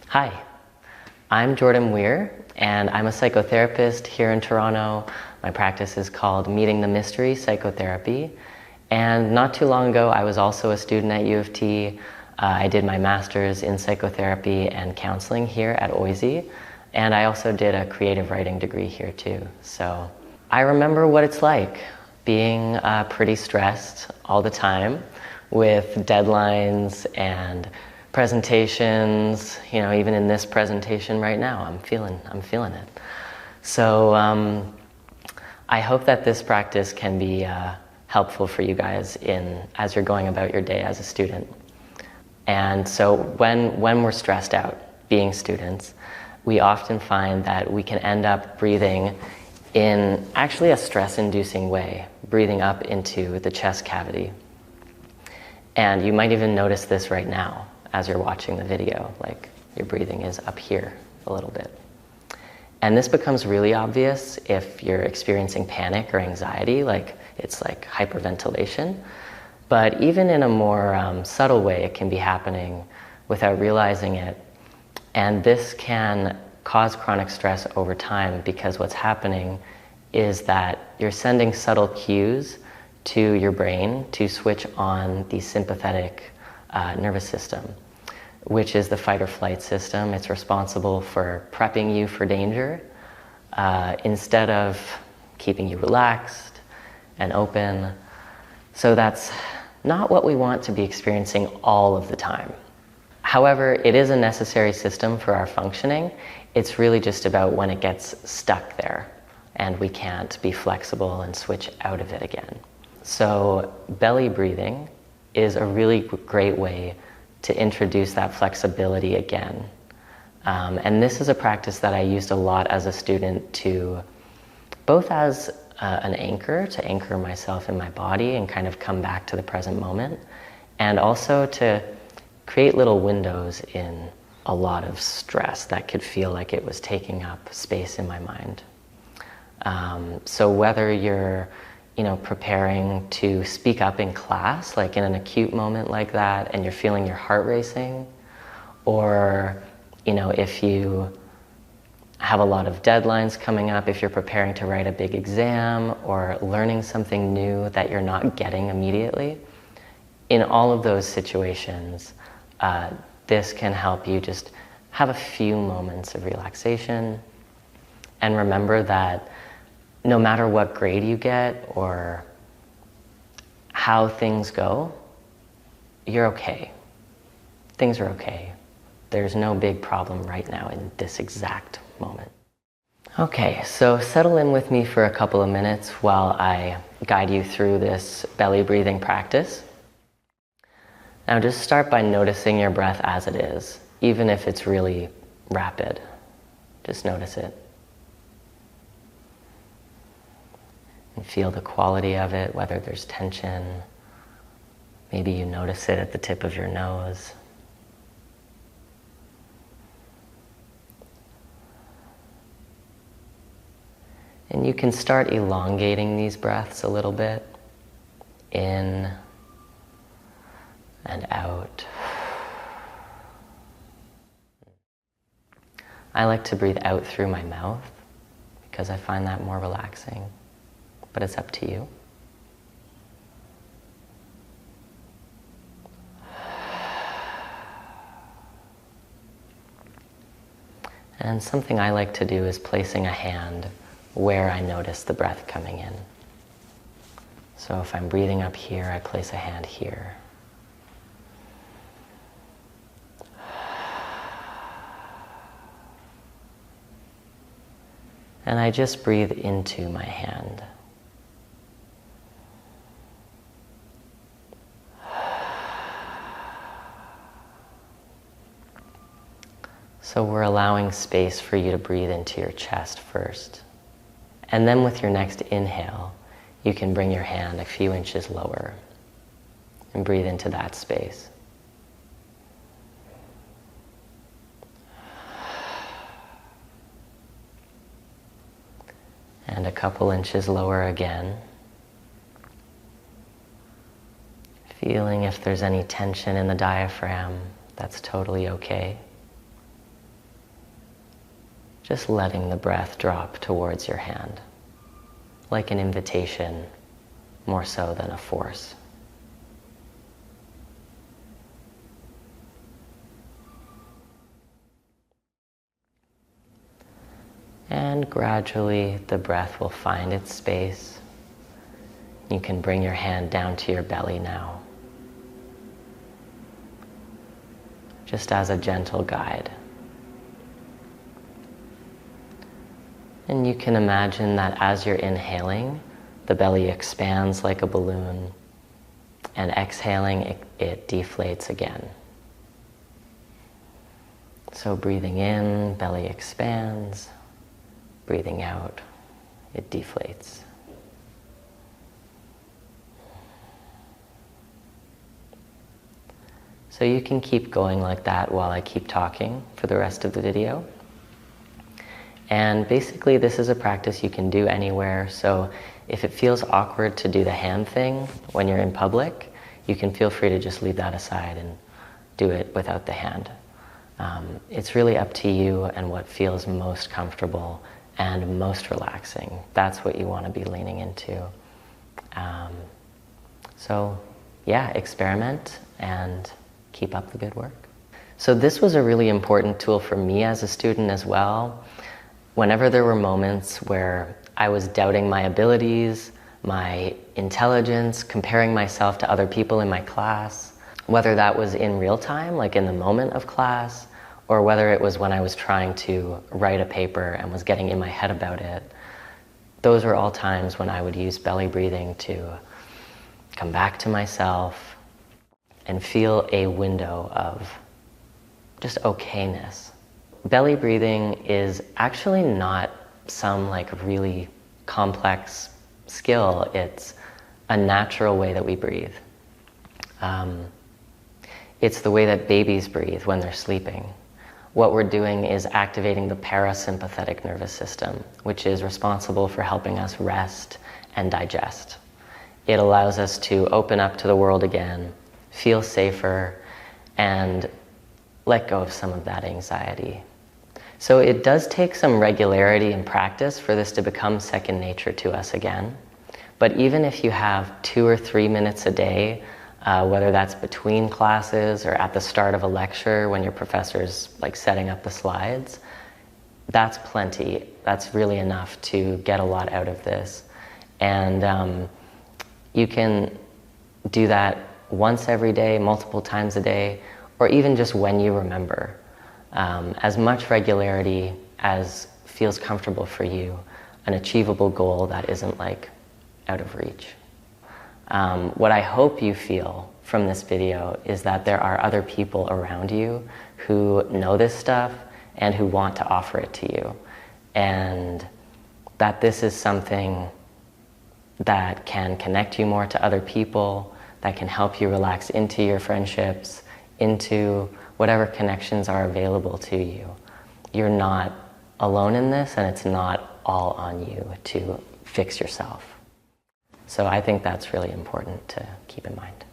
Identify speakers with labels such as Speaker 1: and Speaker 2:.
Speaker 1: Hi, I'm Jordan Weir, and I'm a psychotherapist here in Toronto. My practice is called Meeting the Mystery Psychotherapy. And not too long ago, I was also a student at UofT. I did my master's in psychotherapy and counseling here at UofT. And I also did a creative writing degree here too. So I remember what it's like being pretty stressed all the time with deadlines and presentations. You know, even in this presentation right now, I'm feeling it. So I hope that this practice can be helpful for you guys as you're going about your day as a student. And so when we're stressed out being students, we often find that we can end up breathing in actually a stress-inducing way, breathing up into the chest cavity. And you might even notice this right now as you're watching the video, like your breathing is up here a little bit. And this becomes really obvious if you're experiencing panic or anxiety, like it's like hyperventilation. But even in a more subtle way, it can be happening without realizing it. And this can cause chronic stress over time because what's happening is that you're sending subtle cues to your brain to switch on the sympathetic nervous system, which is the fight or flight system. It's responsible for prepping you for danger instead of keeping you relaxed and open. So that's not what we want to be experiencing all of the time. However, it is a necessary system for our functioning. It's really just about when it gets stuck there and we can't be flexible and switch out of it again. So belly breathing is a really great way to introduce that flexibility again. And this is a practice that I used a lot as a student to both as an anchor, to anchor myself in my body and kind of come back to the present moment, and also to create little windows in a lot of stress that could feel like it was taking up space in my mind. So whether you're preparing to speak up in class, like in an acute moment like that, and you're feeling your heart racing, or if you have a lot of deadlines coming up, if you're preparing to write a big exam or learning something new that you're not getting immediately, in all of those situations, this can help you just have a few moments of relaxation and remember that no matter what grade you get or how things go, you're okay. Things are okay. There's no big problem right now in this exact moment. Okay, so settle in with me for a couple of minutes while I guide you through this belly breathing practice. Now just start by noticing your breath as it is, even if it's really rapid. Just notice it. And feel the quality of it, whether there's tension. Maybe you notice it at the tip of your nose. And you can start elongating these breaths a little bit, in and out. I like to breathe out through my mouth because I find that more relaxing, but it's up to you. And something I like to do is placing a hand where I notice the breath coming in. So if I'm breathing up here, I place a hand here. And I just breathe into my hand. So we're allowing space for you to breathe into your chest first. And then with your next inhale, you can bring your hand a few inches lower and breathe into that space. And a couple inches lower again. Feeling if there's any tension in the diaphragm, that's totally okay. just letting the breath drop towards your hand, like an invitation more so than a force. And gradually the breath will find its space. You can bring your hand down to your belly now, just as a gentle guide. And you can imagine that as you're inhaling, the belly expands like a balloon, and exhaling, it deflates again. So breathing in, belly expands. Breathing out, it deflates. So you can keep going like that while I keep talking for the rest of the video. And basically this is a practice you can do anywhere. So if it feels awkward to do the hand thing when you're in public, you can feel free to just leave that aside and do it without the hand. It's really up to you and what feels most comfortable and most relaxing. That's what you want to be leaning into. So yeah, experiment and keep up the good work. So this was a really important tool for me as a student as well. Whenever there were moments where I was doubting my abilities, my intelligence, comparing myself to other people in my class, whether that was in real time, like in the moment of class, or whether it was when I was trying to write a paper and was getting in my head about it, those were all times when I would use belly breathing to come back to myself and feel a window of just okayness. Belly breathing is actually not some like really complex skill. It's a natural way that we breathe. It's the way that babies breathe when they're sleeping. What we're doing is activating the parasympathetic nervous system, which is responsible for helping us rest and digest. It allows us to open up to the world again, feel safer, and let go of some of that anxiety. So it does take some regularity and practice for this to become second nature to us again. But even if you have 2 or 3 minutes a day, whether that's between classes or at the start of a lecture when your professor's like setting up the slides, that's plenty. That's really enough to get a lot out of this. And you can do that once every day, multiple times a day, or even just when you remember. As much regularity as feels comfortable for you, an achievable goal that isn't like out of reach. What I hope you feel from this video is that there are other people around you who know this stuff and who want to offer it to you. And that this is something that can connect you more to other people, that can help you relax into your friendships, into whatever connections are available to you. You're not alone in this, and it's not all on you to fix yourself. So I think that's really important to keep in mind.